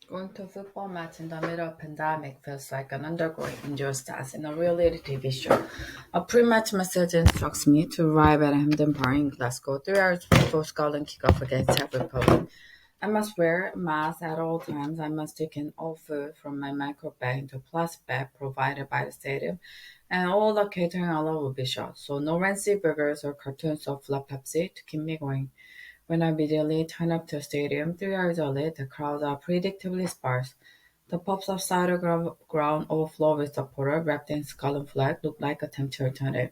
Going to a football match in the middle of pandemic feels like an undergoing injustice in a reality TV show. A pre-match message instructs me to arrive at Hampden Bar in Glasgow 3 hours before Scotland kick off against Czech Republic. I must wear a mask at all times. I must take in all food from my micro bag into a plastic bag provided by the stadium, and all the catering allowed will be shut. So no rancid burgers or cartoons of La Pepsi to keep me going. When I immediately turn up to the stadium 3 hours early, the crowds are predictably sparse. The pubs outside the ground overflow with supporters wrapped in scarlet flag look like a tempting alternative.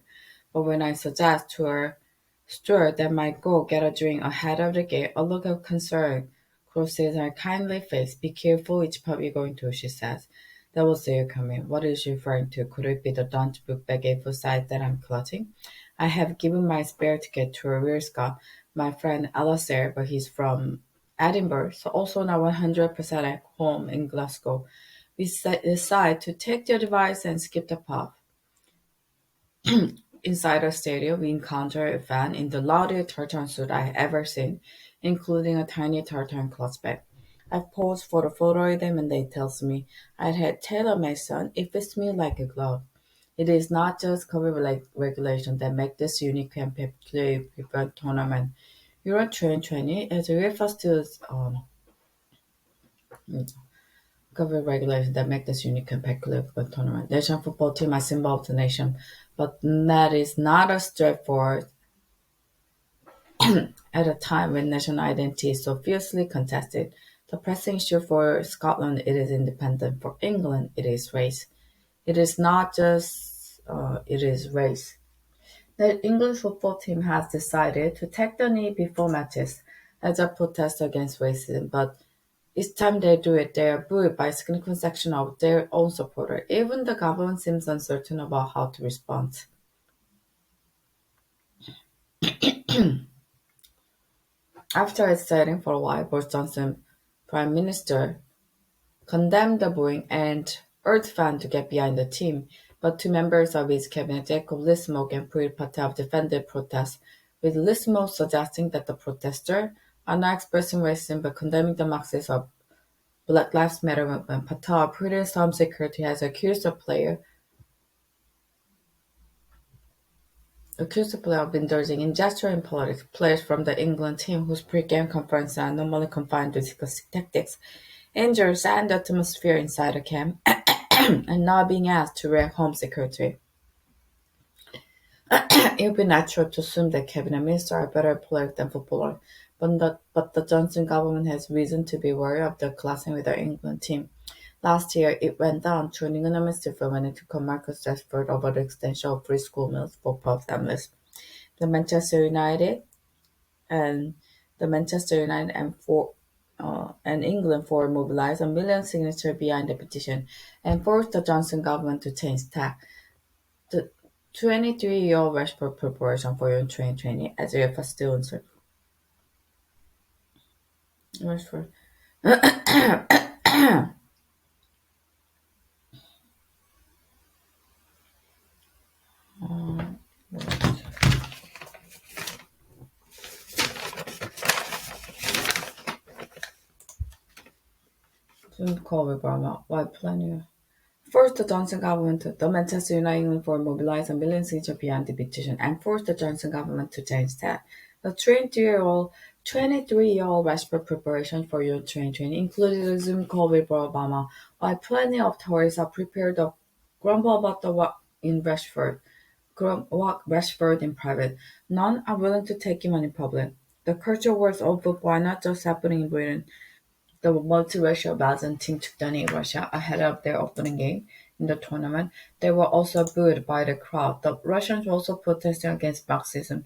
But when I suggest to a steward that might go get a drink ahead of the gate, a look of concern crosses her kindly face. Be careful which pub you're going to, she says. That will see you coming. What is she referring to? Could it be the Dunch book bag A4 size that I'm clutching? I have given my spare ticket to a rear Scot, my friend Alastair, but he's from Edinburgh, so also not 100% at home in Glasgow. We decide to take the advice and skip the pub. Inside the stadium, we encounter a fan in the loudest tartan suit I have ever seen, including a tiny tartan clutch bag. I pose for a photo with him and they tells me I'd had tailor-made son. It fits me like a glove. It is not just COVID regulation that make this unique and particularly preferred tournament. Euro 2020 is a real first COVID regulation that make this unique and peculiar tournament. National football team are symbol of the nation, but that is not a straightforward at a time when national identity is so fiercely contested. The pressing issue for Scotland it is independent. For England it is race. It is not just it is race. The English football team has decided to take the knee before matches as a protest against racism, but each time they do it, they are booed by a significant section of their own supporters. Even the government seems uncertain about how to respond. After hesitating for a while, Boris Johnson, Prime Minister, condemned the booing and urged fans to get behind the team, but two members of his cabinet, Jacob Rees-Mogg and Priti Patel, defended protests, with Rees-Mogg suggesting that the protesters are not expressing racism but condemning the Marxists of Black Lives Matter movement. Patel, British Home Secretary, has accused the player of indulging in gesture in politics. Players from the England team, whose pre-game conferences are normally confined to discuss tactics, injuries, and the atmosphere inside the camp, and now being asked to react Home Secretary. It would be natural to assume that cabinet ministers are better players than footballers, but the Johnson government has reason to be worried of the clashing with the England team. Last year, it went down, turning anonymous development to Marcus Rashford over the extension of free school meals for poor families. The Manchester United and the Manchester United and England for mobilized a million signatures behind the petition and forced the Johnson government to change tack. The 23-year-old Rashford preparation for Euro 2020 as UEFA still uncertain. Rashford. Soon call Obama. Why planning? Forced the Johnson government, the Manchester United for mobilize a million signatures behind the petition and forced the Johnson government to change that. The 23-year-old Rashford preparation for Euro 2020 included a Zoom call with Obama, while plenty of tourists are prepared to grumble about the work in Rashford in private. None are willing to take him on in public. The culture wars of football are not just happening in Britain. The multiracial Belgian team took down in Russia ahead of their opening game in the tournament. They were also booed by the crowd. The Russians were also protesting against Marxism.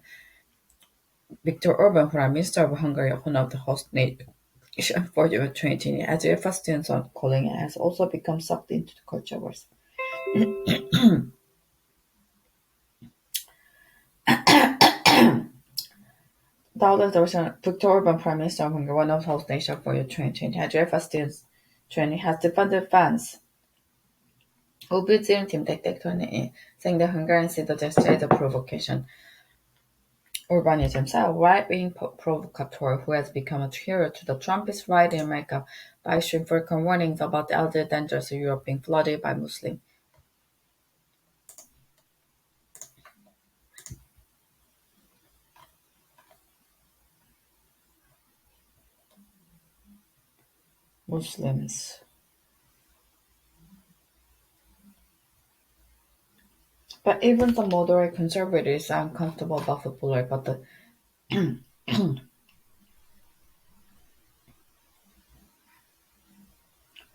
Viktor Orban, Prime Minister of Hungary, one of the host nation for Euro 2020, as UEFA students are calling it, has also become sucked into the culture wars. The other Russian, Viktor Orban, Prime Minister of Hungary, one of the host nation for Euro 2020, as UEFA students training has defended fans who booed team tactic tournament, saying the Hungarians see the gesture as a provocation. Urbanese himself, right-wing provocateur who has become a hero to the Trumpist right in America by issuing frequent warnings about the elderly dangers of Europe being flooded by Muslims. But even the moderate conservatives are uncomfortable about football, but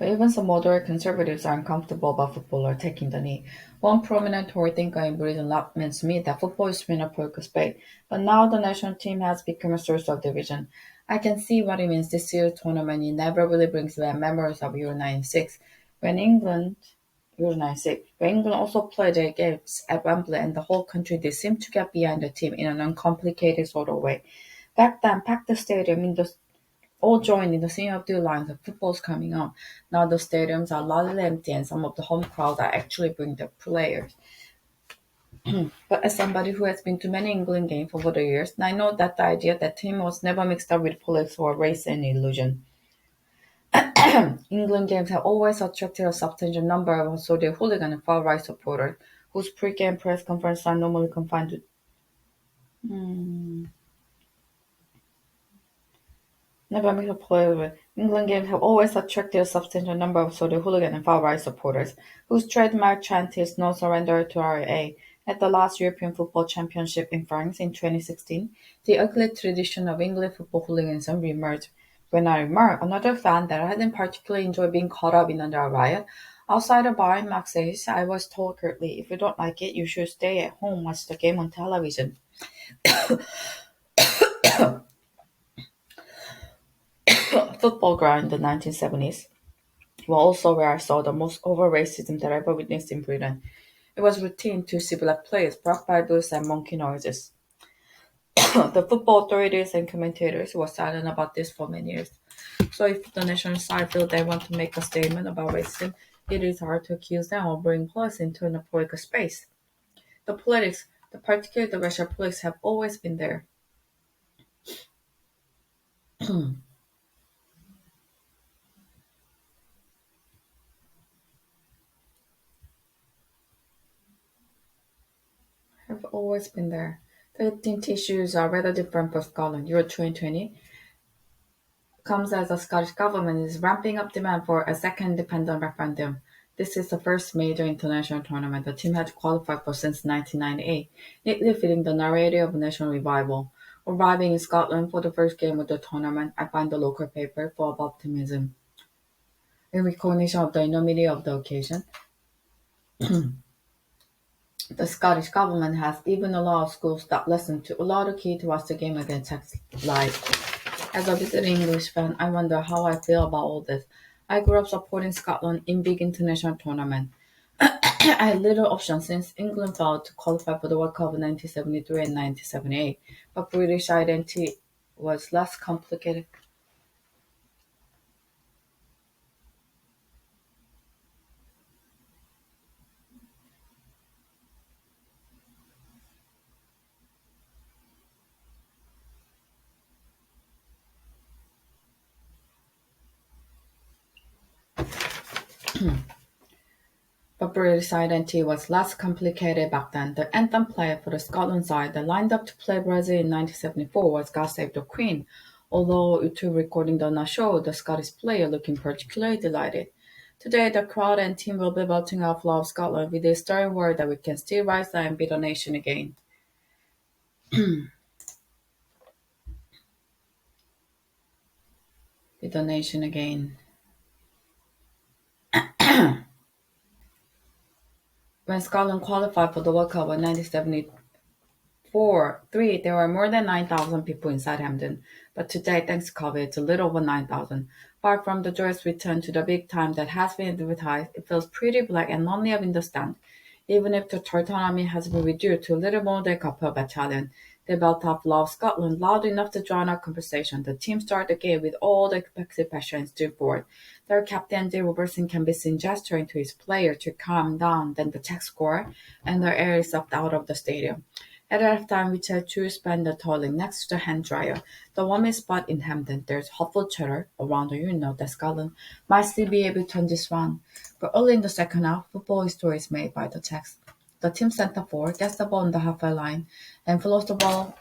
even some moderate conservatives are uncomfortable about football taking the knee. One prominent Tory thinker in Britain laments me that football is been a political spade, but now the national team has become a source of division. I can see what it means. This year's tournament inevitably brings back memories of Euro 96, when England Euro 96, when England also played their games at Wembley and the whole country did seem to get behind the team in an uncomplicated sort of way. Back then, packed the stadium in the all joined in the singing of the lines of football's coming on. Now the stadiums are largely empty and some of the home crowds are actually bringing the players. But as somebody who has been to many England games over the years, I know that the idea that team was never mixed up with politics or race an illusion. England games have always attracted a substantial number of so-called hooligan and far-right supporters, whose pre-game press conferences are normally confined to Never make a play with. England games have always attracted a substantial number of so-called hooligan and far-right supporters, whose trademark chant is "No surrender to RA." At the last European Football Championship in France in 2016, the ugly tradition of English football hooliganism reemerged. When I remarked, another fan that I hadn't particularly enjoyed being caught up in under a riot, outside a bar in Marseille, I was told curtly, "If you don't like it, you should stay at home, watch the game on television." Football ground in the 1970s were also where I saw the most overt racism that I ever witnessed in Britain. It was routine to see black players, bark Bibles, and monkey noises. The football authorities and commentators were silent about this for many years. So if the national side feel they want to make a statement about racism, it is hard to accuse them of bringing politics into a political space. The politics, particularly the racial politics, have always been there. Have always been there. The ethnic issues are rather different for Scotland. Euro 2020 comes as the Scottish Government is ramping up demand for a second independent referendum. This is the first major international tournament the team had qualified for since 1998, neatly fitting the narrative of national revival. Arriving in Scotland for the first game of the tournament, I find the local paper full of optimism. In recognition of the enormity of the occasion, the Scottish Government has even allowed schools that listen to allow the kids to watch the game against text live. As a visiting English fan, I wonder how I feel about all this. I grew up supporting Scotland in big international tournaments. I had little option since England failed to qualify for the World Cup in 1973 and 1978, but British identity was less complicated. But British identity was less complicated back then. The anthem player for the Scotland side that lined up to play Brazil in 1974 was "God Save the Queen", although YouTube recording did not show the Scottish player looking particularly delighted. Today, the crowd and team will be belting out "Love Scotland" with a stirring word that we can still rise up and beat the nation again. Beat the nation again. When Scotland qualified for the World Cup in 1974, there were more than 9,000 people inside Hampden, but today, thanks to COVID, it's a little over 9,000. Apart from the joyous return to the big time that has been advertised, it feels pretty black and lonely up in the stand. Even if the Tartan army has been reduced to a little more than a couple of battalion, they belt up "Love Scotland" loud enough to drown out conversation. The team started the game with all the expected passion and stood forward. Their captain Dave Robertson can be seen gesturing to his player to calm down, then the tech score, and the air is sucked out of the stadium. At halftime, we tried to spend the toilet next to the hand dryer. The warmest spot in Hampden, there's hopeful chatter around the that Scotland might still be able to turn this round. But early in the second half, football history is made by the text. The team center forward gets the ball on the halfway line and floats the ball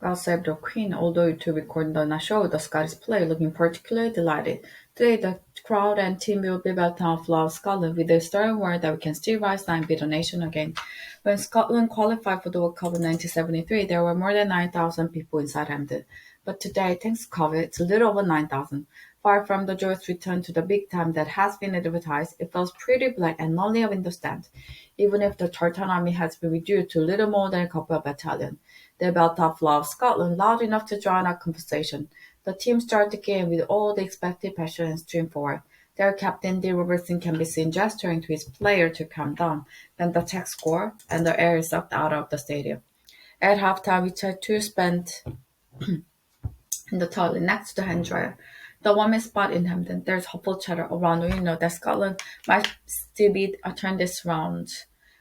God save the Queen, although to record the show, the Scottish play looking particularly delighted. Today, the crowd and team will be built on Flow Scotland with the stern word that we can still rise and beat the nation again. When Scotland qualified for the World Cup in 1973, there were more than 9,000 people inside Hampden. But today, thanks to COVID, it's a little over 9,000. Far from the joyous return to the big time that has been advertised, it feels pretty black and lonely in the stand. Even if the Tartan army has been reduced to little more than a couple of battalions. They belt up Love Scotland loud enough to join our conversation. The team started the game with all the expected passion and stream forward. Their captain, Dee Robertson, can be seen gesturing to his player to calm down. Then the Czechs score, and the air is sucked out of the stadium. At halftime, we tried to spend in the toilet next to the hand dryer. The warmest spot in Hampden, there's hopeful chatter around the window that Scotland might still be a turn this round.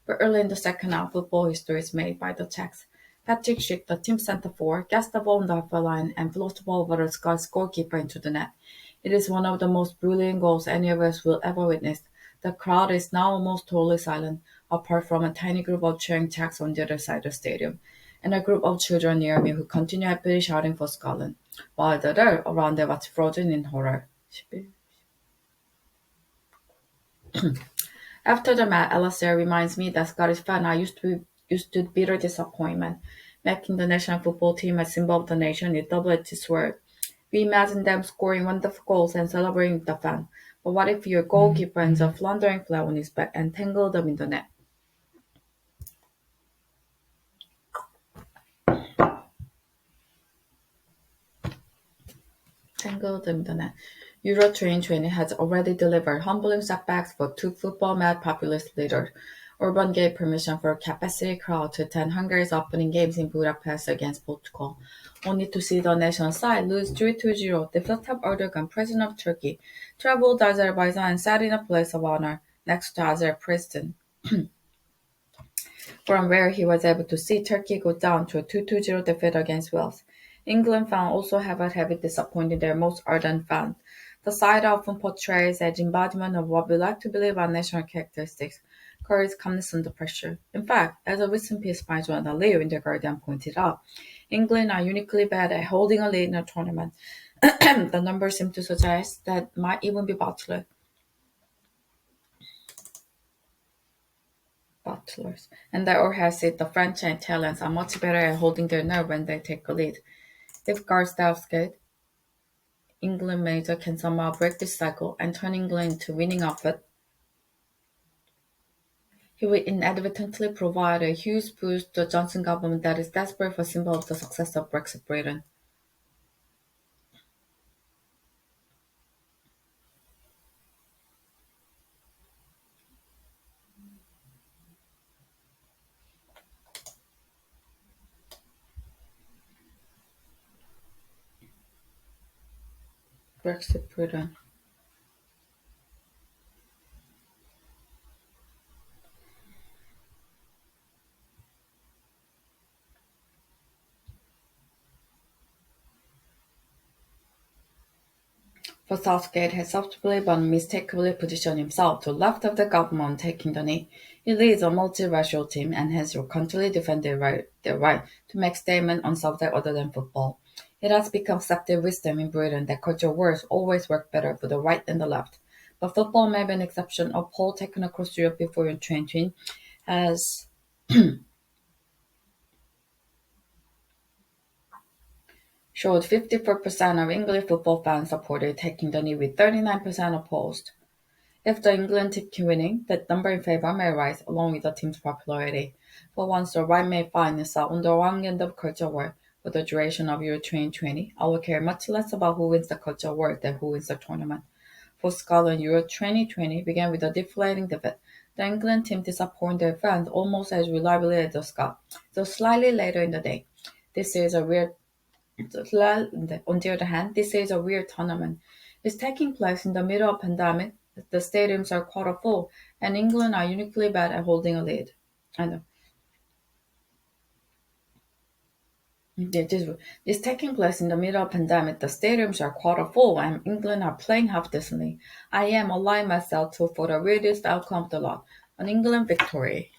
But early in the second half, football history is made by the Czechs. Patrick Schick, the team center forward, gets the ball on the halfway line and floats the ball over the Scots goalkeeper into the net. It is one of the most brilliant goals any of us will ever witness. The crowd is now almost totally silent, apart from a tiny group of cheering Czechs on the other side of the stadium, and a group of children near me who continue happily shouting for Scotland, while the other around them was frozen in horror. After the match, Alastair reminds me that Scottish fans are used to bitter disappointment. Making the national football team a symbol of the nation is double-edged sword. We imagine them scoring wonderful goals and celebrating with the fan. But what if your goalkeeper ends up floundering flat on his back and tangle them in the net? Tangled in the net. Euro 2020 has already delivered humbling setbacks for two football-mad populist leaders. Orban gave permission for a capacity crowd to attend Hungary's opening games in Budapest against Portugal, only to see the national side lose 3-0. The Recep Erdogan, president of Turkey, traveled to Azerbaijan and sat in a place of honor next to Azer president, from where he was able to see Turkey go down to a 2-0 defeat against Wales. England fans also have a habit disappointing their most ardent fans. The side often portrays as embodiment of what we like to believe are national characteristics: courage, calmness under pressure. In fact, as a recent piece by Joanna Leo in The Guardian pointed out, England are uniquely bad at holding a lead in a tournament. The numbers seem to suggest that might even be butlers. And the or has it, the French and Italians are much better at holding their nerve when they take a lead. If Garstow's England manager can somehow break this cycle and turn England into winning outfit, he will inadvertently provide a huge boost to the Johnson government that is desperate for a symbol of the success of Brexit Britain. Brexit Britain. For Southgate has subtly but unmistakably positioned himself to the left of the government taking the knee. He leads a multiracial team and has continually defended their right to make statements on subjects other than football. It has become accepted wisdom in Britain that cultural wars always work better for the right than the left. But football may be an exception. A poll taken across Europe before in 2020 has showed 54% of English football fans supported taking the knee with 39% opposed. If the England team keep winning, that number in favor may rise along with the team's popularity. For once, the right may find itself on the wrong end of culture war for the duration of Euro 2020. I will care much less about who wins the culture war than who wins the tournament. For Scotland, Euro 2020 began with a deflating defeat. The England team disappointed their fans almost as reliably as the Scots, though slightly later in the day. This is a weird. On the other hand, this is a weird tournament. It's taking place in the middle of pandemic. The stadiums are quarter full, and England are uniquely bad at holding a lead. I know. This taking place in the middle of pandemic. The stadiums are quarter full, and England are playing half decently. I am allowing myself to for the weirdest outcome of the lot, an England victory.